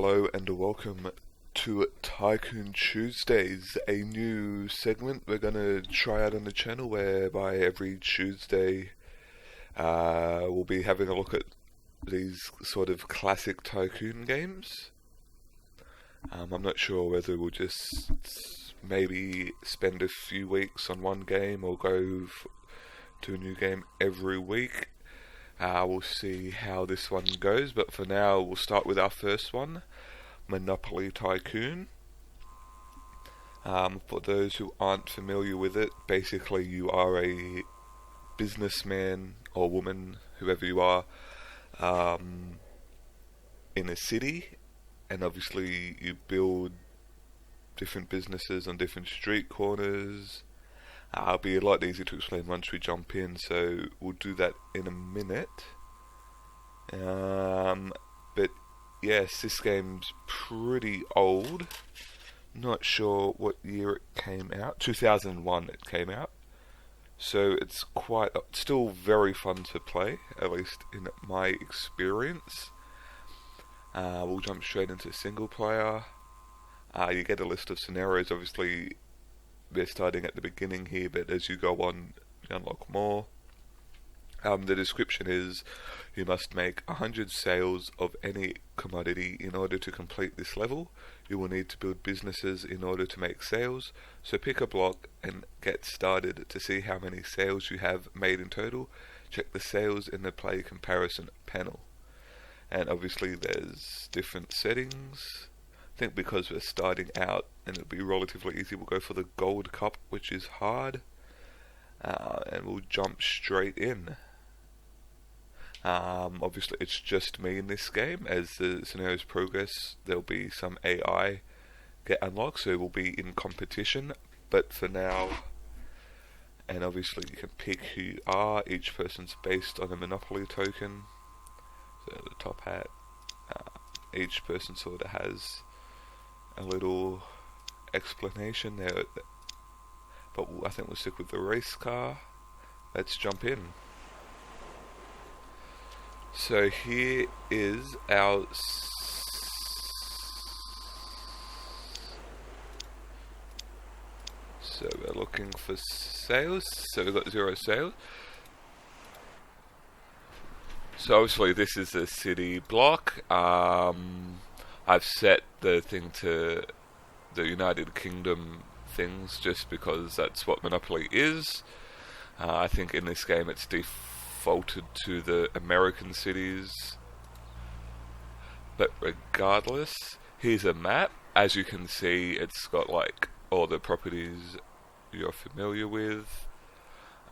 Hello and welcome to Tycoon Tuesdays, a new segment we're going to try out on the channel whereby every Tuesday we'll be having a look at these sort of classic Tycoon games. I'm not sure whether we'll just maybe spend a few weeks on one game or go to a new game every week. We'll see how this one goes, but for now we'll start with our first one, Monopoly Tycoon. For those who aren't familiar with it, basically you are a businessman or woman, whoever you are, in a city, and obviously you build different businesses on different street corners. It'll be a lot easier to explain once we jump in, so we'll do that in a minute. But yes, this game's pretty old. Not sure what year it came out. 2001 it came out. So it's still very fun to play, at least in my experience. We'll jump straight into single player. You get a list of scenarios, obviously. They're starting at the beginning here, but as you go on, you unlock more. The description is, you must make 100 sales of any commodity in order to complete this level. You will need to build businesses in order to make sales, so pick a block and get started. To see how many sales you have made in total, check the sales in the play comparison panel. And obviously there's different settings. I think because we're starting out and it'll be relatively easy, we'll go for the gold cup, which is hard, and we'll jump straight in. Obviously it's just me in this game. As the scenarios progress, there'll be some AI get unlocked, so we'll be in competition, but for now, and obviously you can pick who you are. Each person's based on a Monopoly token, so the top hat, each person sort of has a little explanation there, but I think we'll stick with the race car. Let's jump in. So here is our so we're looking for sales, so we've got 0 sales. So obviously this is a city block. I've set the thing to the United Kingdom things just because that's what Monopoly is. I think in this game it's defaulted to the American cities. But regardless, here's a map. As you can see, it's got like all the properties you're familiar with.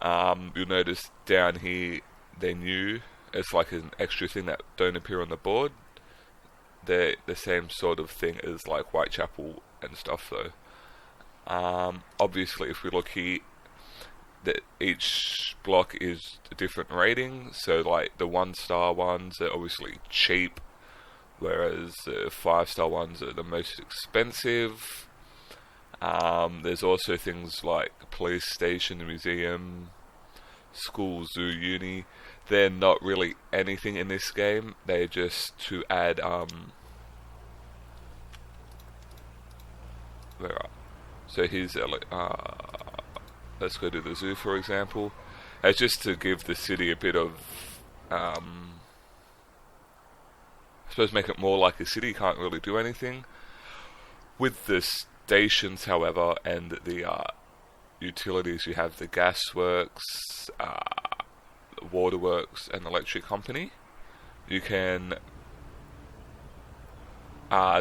You'll notice down here they're new. It's like an extra thing that don't appear on the board. They're the same sort of thing as like Whitechapel and stuff though. Obviously if we look here, that each block is a different rating, so like the 1-star ones are obviously cheap, whereas the 5-star ones are the most expensive. There's also things like police station, museum, school, zoo, uni. They're not really anything in this game. They're just to add so here's let's go to the zoo for example. It's just to give the city a bit of I suppose make it more like a city. Can't really do anything with the stations, however, and the utilities. You have the gas works, waterworks, and electric company. You can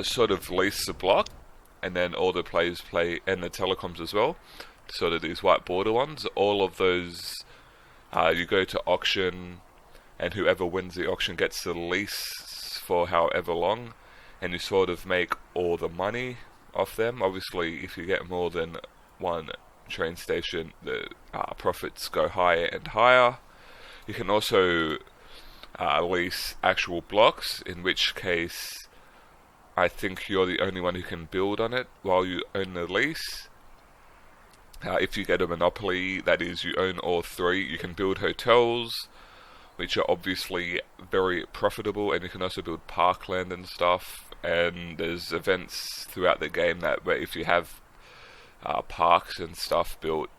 sort of lease the block, and then all the players play, and the telecoms as well, sort of these white border ones. All of those, you go to auction, and whoever wins the auction gets the lease for however long, and you sort of make all the money off them. Obviously if you get more than one train station, the profits go higher and higher. You can also lease actual blocks, in which case I think you're the only one who can build on it while you own the lease. If you get a monopoly, that is, you own all three, you can build hotels, which are obviously very profitable, and you can also build parkland and stuff, and there's events throughout the game that where if you have parks and stuff built,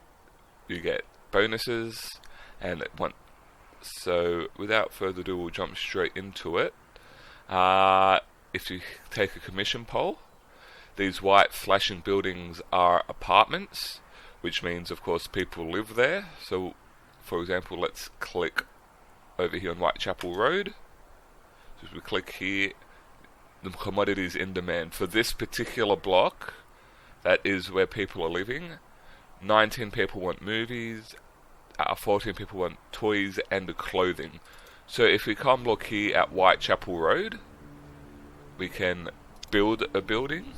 you get bonuses, and so without further ado, we'll jump straight into it. If you take a commission poll, these white flashing buildings are apartments, which means, of course, people live there. So, for example, let's click over here on Whitechapel Road. So if we click here, the commodities in demand for this particular block, that is where people are living. 19 people want movies, 14 people want toys and clothing. So if we come look here at Whitechapel Road, we can build a building.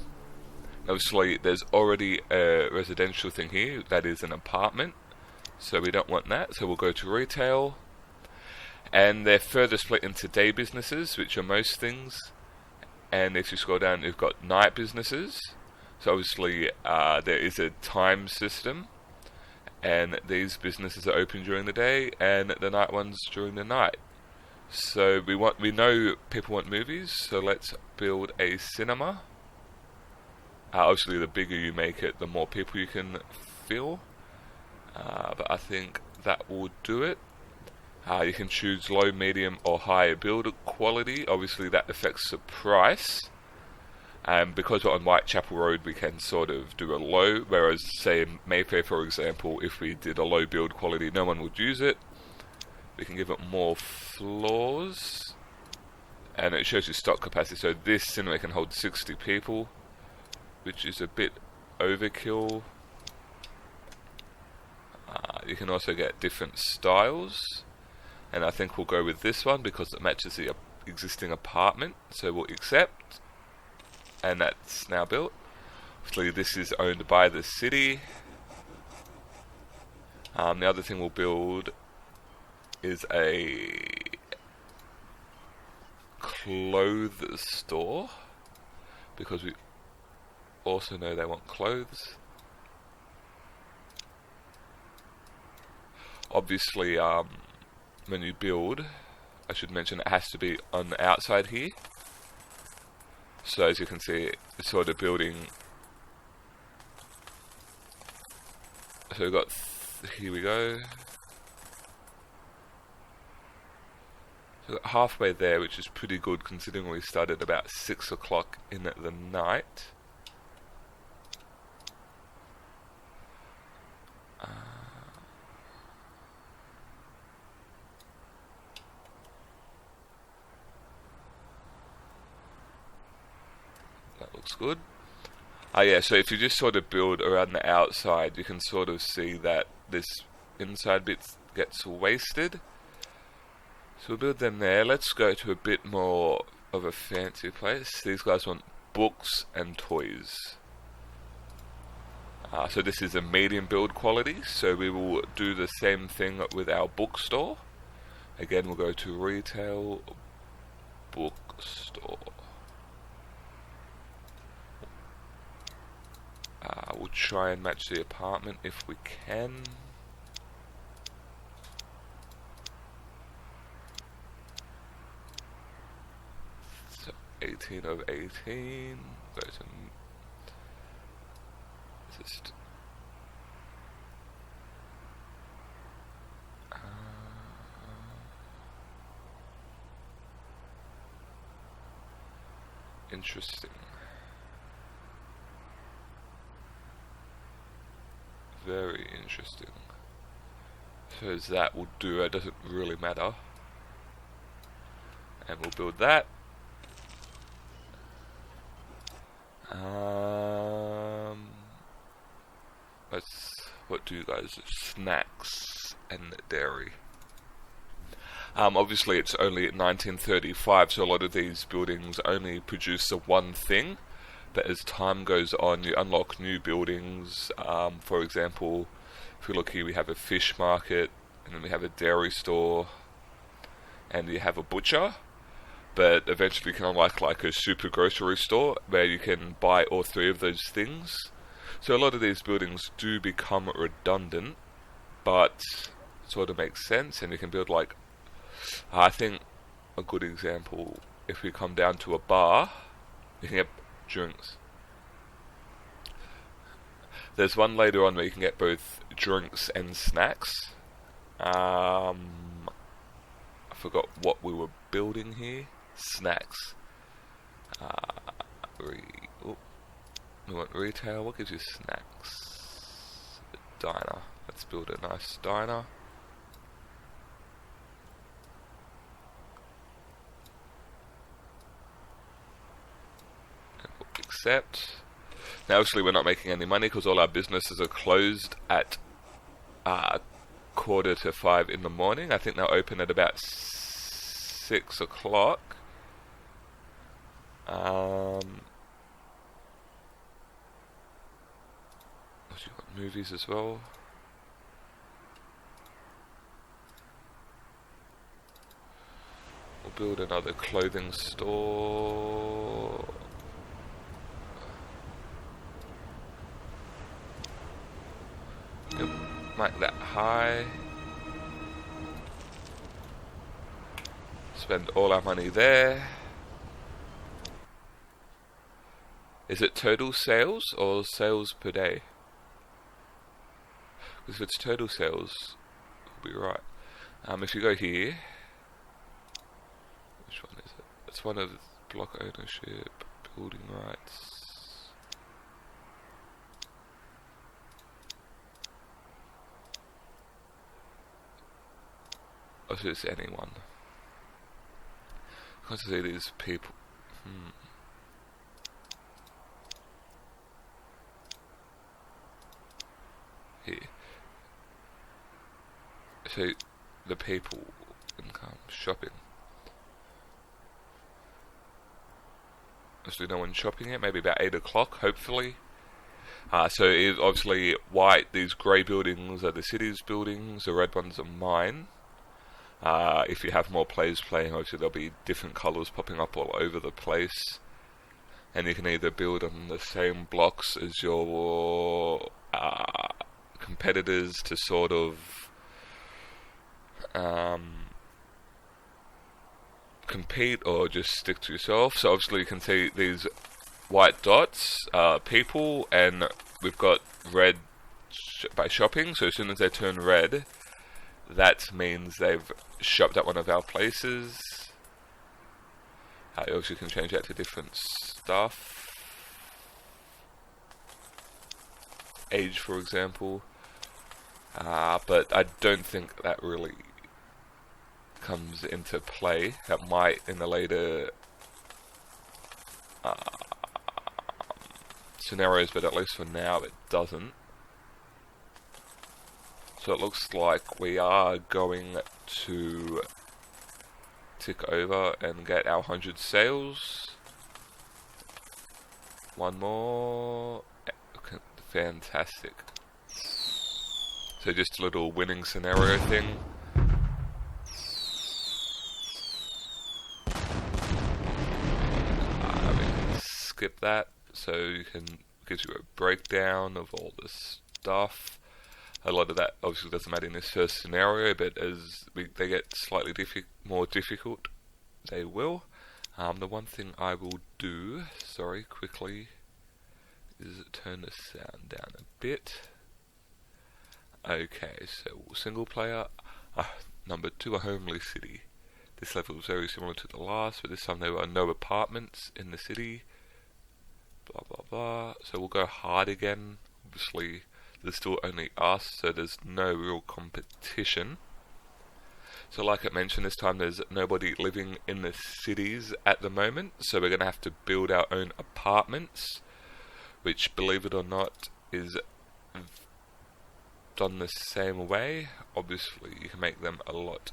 Obviously, there's already a residential thing here that is an apartment, so we don't want that. So we'll go to retail, and they're further split into day businesses, which are most things. And if you scroll down, you've got night businesses. So obviously, there is a time system, and these businesses are open during the day, and the night ones during the night. So we know people want movies, so let's build a cinema. Obviously, the bigger you make it, the more people you can fill. But I think that will do it. You can choose low, medium, or high build quality. Obviously, that affects the price. Because we're on Whitechapel Road, we can sort of do a low. Whereas, say, in Mayfair, for example, if we did a low build quality, no one would use it. We can give it more floors. And it shows you stock capacity. So this cinema can hold 60 people, which is a bit overkill. You can also get different styles, and I think we'll go with this one because it matches the existing apartment, so we'll accept, and that's now built. Obviously this is owned by the city. The other thing we'll build is a clothes store, because we also know they want clothes. Obviously, when you build, I should mention it has to be on the outside here. So as you can see, it's sort of building. So we've got, here we go. So we've got halfway there, which is pretty good considering we started about 6 o'clock in the night. That looks good. Yeah, so if you just sort of build around the outside, you can sort of see that this inside bit gets wasted. So we'll build them there. Let's go to a bit more of a fancy place. These guys want books and toys. So this is a medium build quality, so we will do the same thing with our bookstore. Again, we'll go to retail, bookstore. We'll try and match the apartment if we can. So 18 of 18. Go to just interesting. Very interesting. So that will do. It doesn't really matter. And we'll build that. What do you guys? Snacks and dairy. Obviously it's only 1935, so a lot of these buildings only produce the one thing. But as time goes on, you unlock new buildings. For example, if we look here, we have a fish market, and then we have a dairy store, and you have a butcher. But eventually you can unlock like a super grocery store, where you can buy all three of those things. So a lot of these buildings do become redundant, but sort of makes sense, and you can build like, I think a good example, if we come down to a bar, You can get drinks. There's one later on where you can get both drinks and snacks. I forgot what we were building here. Snacks. We want retail. What gives you snacks? A diner. Let's build a nice diner. And we'll accept. Now, obviously, we're not making any money because all our businesses are closed at 4:45 in the morning. I think they'll open at about 6 o'clock. You've got movies as well. We'll build another clothing store. Yep, make that high. Spend all our money there. Is it total sales or sales per day? Because if it's total sales, we'll be right. If you go here, which one is it? It's one of block ownership, building rights. Oh, so it's anyone. I can't see these people. Here. So the people income shopping. Obviously no one's shopping yet, maybe about 8 o'clock, hopefully. So it's obviously white, these grey buildings are the city's buildings, the red ones are mine. If you have more players playing, obviously there'll be different colours popping up all over the place. And you can either build on the same blocks as your competitors to sort of compete, or just stick to yourself. So obviously you can see these white dots, people, and we've got red by shopping. So as soon as they turn red, that means they've shopped at one of our places. You also can change that to different stuff. Age, for example. But I don't think that really comes into play. That might in the later scenarios, but at least for now it doesn't. So it looks like we are going to tick over and get our 100 sales. One more. Fantastic. So just a little winning scenario thing. We can skip that, so you can gives you a breakdown of all this stuff. A lot of that obviously doesn't matter in this first scenario, but as they get slightly more difficult, they will. The one thing I will do, quickly, is turn the sound down a bit. Okay, so single player, number 2, a homely city. This level is very similar to the last, but this time there are no apartments in the city. Blah blah blah. So we'll go hard again. Obviously, there's still only us, so there's no real competition. So like I mentioned, this time there's nobody living in the cities at the moment, so we're going to have to build our own apartments, which, believe it or not, is done the same way. Obviously, you can make them a lot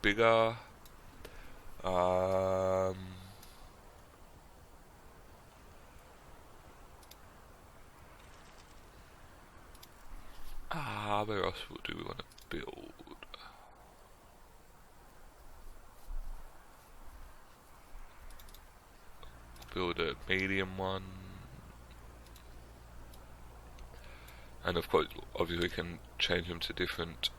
bigger. Where else do we want to build? Build a medium one. And of course, obviously we can change them to different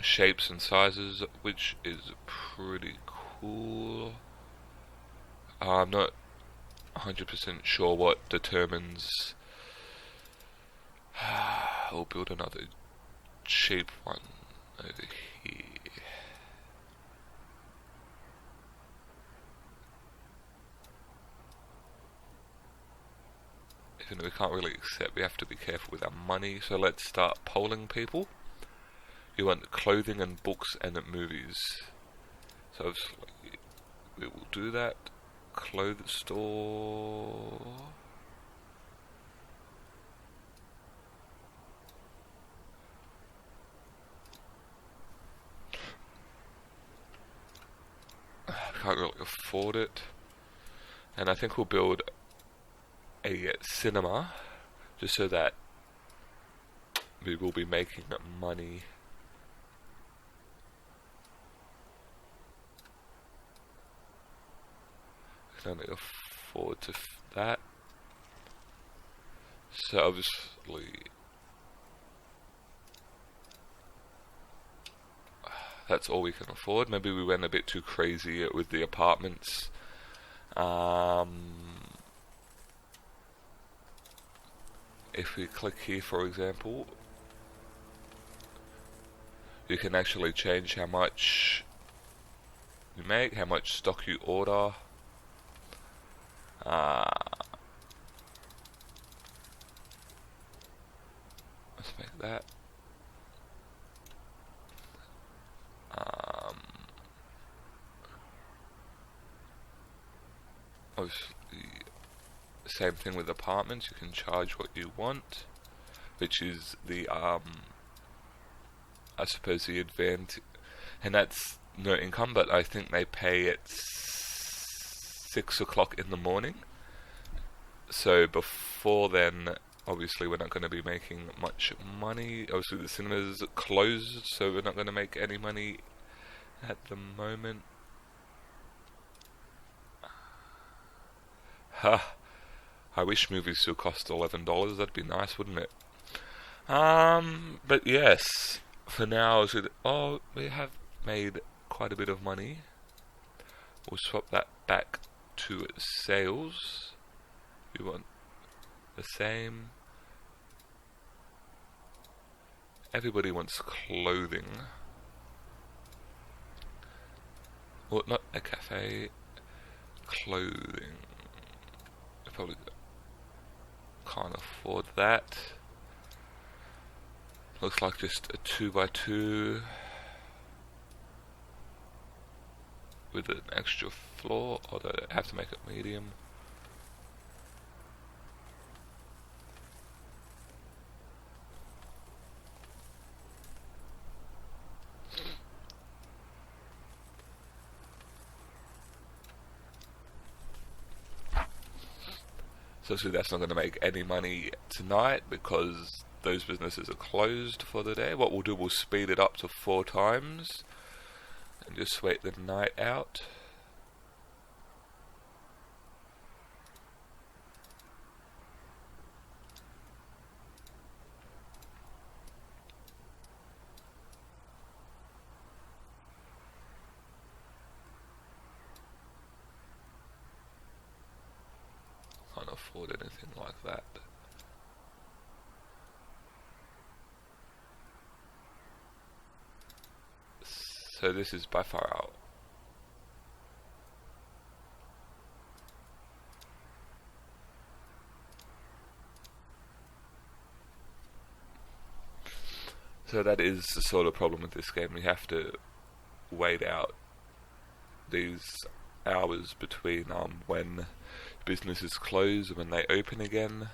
shapes and sizes, which is pretty cool. I'm not 100% sure what determines. We'll build another cheap one over here. Even though we can't really accept, we have to be careful with our money. So let's start polling people. You want clothing and books and movies. So we will do that. Clothes store. Can't really afford it. And I think we'll build a cinema just so that we will be making money. I can only afford to that. So obviously that's all we can afford. Maybe we went a bit too crazy with the apartments. If we click here, for example, you can actually change how much you make, how much stock you order. Let's make that. Obviously, same thing with apartments. You can charge what you want, which is the I suppose the advantage, and that's no income, but I think they pay at 6 o'clock in the morning. So before then, obviously we're not going to be making much money. Obviously the cinemas closed, so we're not going to make any money at the moment. I wish movies still cost $11. That'd be nice, wouldn't it? But yes, for now, we have made quite a bit of money. We'll swap that back to sales. We want the same. Everybody wants clothing. Well, not a cafe. Clothing. I probably can't afford that. Looks like just a 2x2 with an extra floor, although I have to make it medium. So that's not going to make any money tonight because those businesses are closed for the day. What we'll do, we'll speed it up to 4 times and just wait the night out. Can't afford anything like that. So this is by far out. So that is the sort of problem with this game. We have to wait out these hours between when businesses close and when they open again.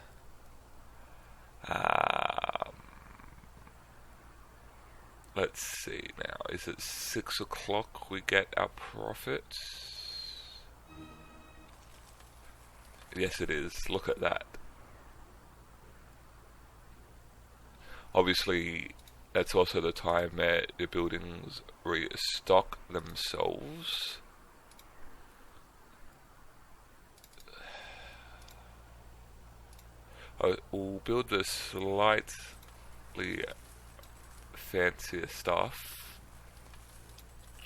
Let's see now. Is it 6 o'clock we get our profit? Yes, it is. Look at that. Obviously, that's also the time that the buildings restock themselves. We'll build this slightly fancier stuff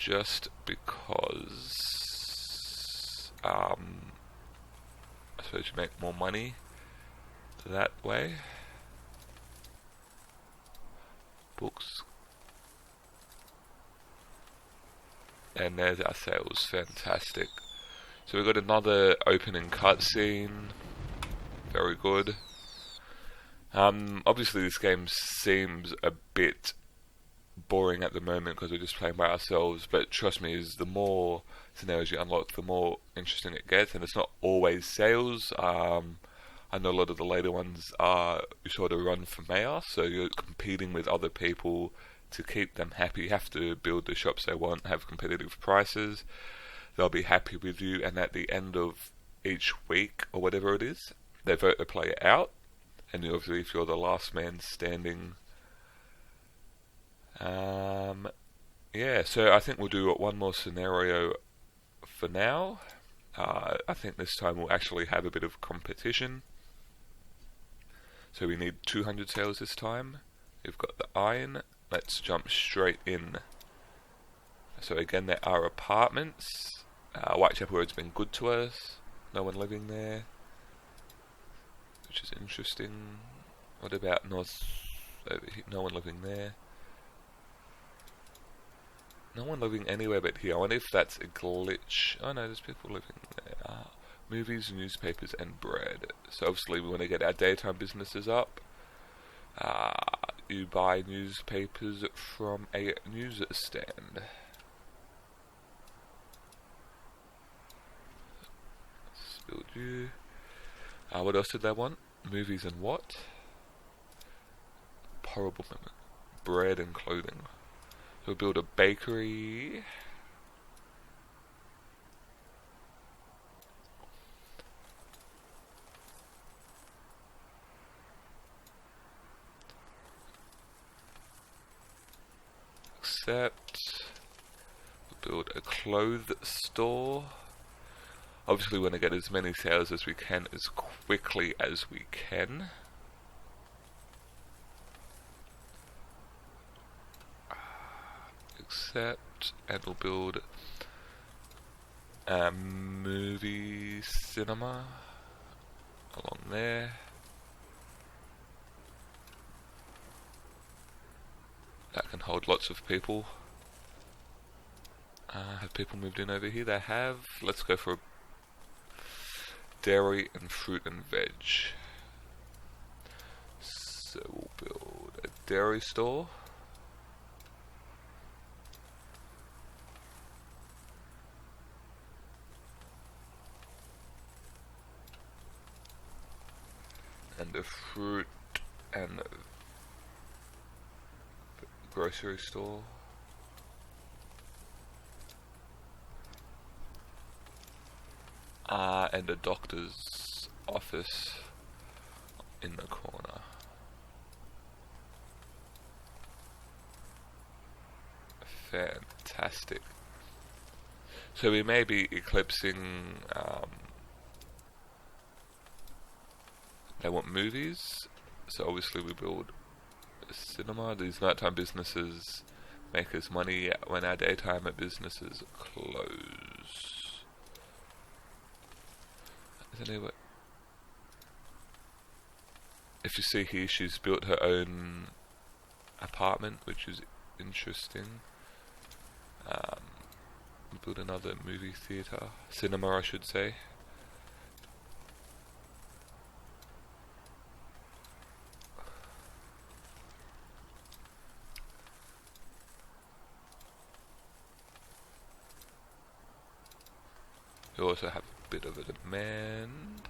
just because I suppose you make more money that way. Books. And there's our sales, fantastic. So we've got another opening cutscene, very good. Obviously this game seems a bit boring at the moment because we're just playing by ourselves, but trust me, is the more scenarios you unlock, the more interesting it gets, and it's not always sales. I know a lot of the later ones are you sort of run for mayor, so you're competing with other people to keep them happy. You have to build the shops they want, have competitive prices, they'll be happy with you, and at the end of each week, or whatever it is, they vote the player out, and obviously if you're the last man standing. Yeah, so I think we'll do one more scenario for now. I think this time we'll actually have a bit of competition. So we need 200 sales this time. We've got the iron. Let's jump straight in. So again, there are apartments. Whitechapel Road's been good to us. No one living there, which is interesting. What about North? No one living there. No one living anywhere but here. I wonder if that's a glitch. Oh no, there's people living there. Movies, newspapers, and bread. So obviously we want to get our daytime businesses up. You buy newspapers from a newsstand. Build you. What else did they want? Movies and what? Horrible moment. Bread and clothing. We'll build a bakery. Accept. We'll build a clothes store. Obviously we want to get as many sales as we can as quickly as we can. Accept, and we'll build a movie cinema along there. That can hold lots of people. Have people moved in over here? They have. Let's go for a dairy and fruit and veg. So we'll build a dairy store. And a fruit and grocery store. And a doctor's office in the corner. Fantastic. So we may be eclipsing. They want movies, so obviously we build a cinema. These nighttime businesses make us money when our daytime businesses close. If you see here, she's built her own apartment, which is interesting. Build another movie theatre, cinema I should say. You also have a bit of a demand.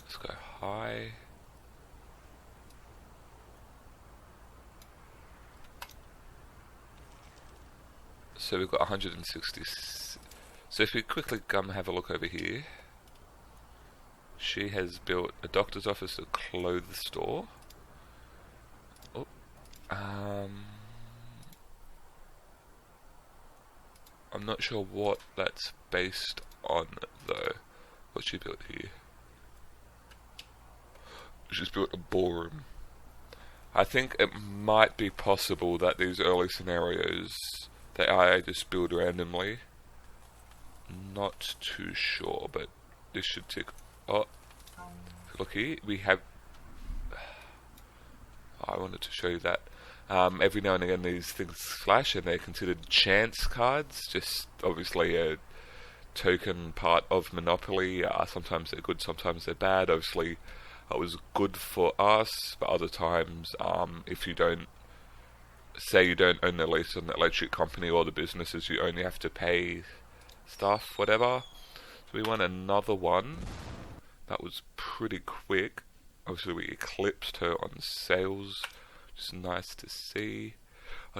Let's go high. So we've got 160. So if we quickly come have a look over here, she has built a doctor's office, a clothes store. Oh, I'm not sure what that's based on though. What she built here? She's built a ballroom. I think it might be possible that these early scenarios, the AI just build randomly. Not too sure, but this should tick. Oh, look here, we have. I wanted to show you that. Every now and again, these things flash, and they're considered chance cards. Just obviously a token part of Monopoly. Sometimes they're good, sometimes they're bad. Obviously, it was good for us, but other times, if you don't, say you don't own the lease on the electric company or the businesses, you only have to pay stuff, whatever. So we won another one. That was pretty quick. Obviously, we eclipsed her on sales, which is nice to see.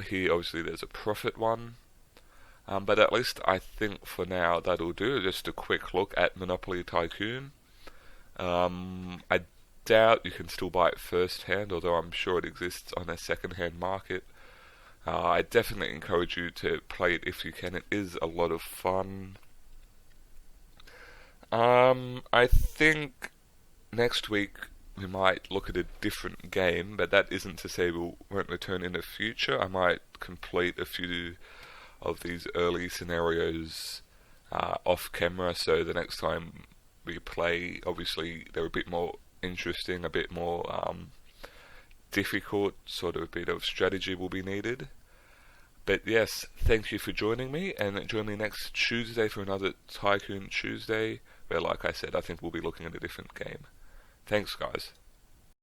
Here, obviously, there's a profit one. But at least I think for now that'll do. Just a quick look at Monopoly Tycoon. I doubt you can still buy it first hand, although I'm sure it exists on a second hand market. I definitely encourage you to play it if you can. It is a lot of fun. I think next week we might look at a different game, but that isn't to say we won't return in the future. I might complete a few of these early scenarios off camera, so the next time we play, obviously they're a bit more interesting, a bit more difficult, sort of a bit of strategy will be needed. But yes, thank you for joining me, and join me next Tuesday for another Tycoon Tuesday, where, like I said, I think we'll be looking at a different game. Thanks, guys.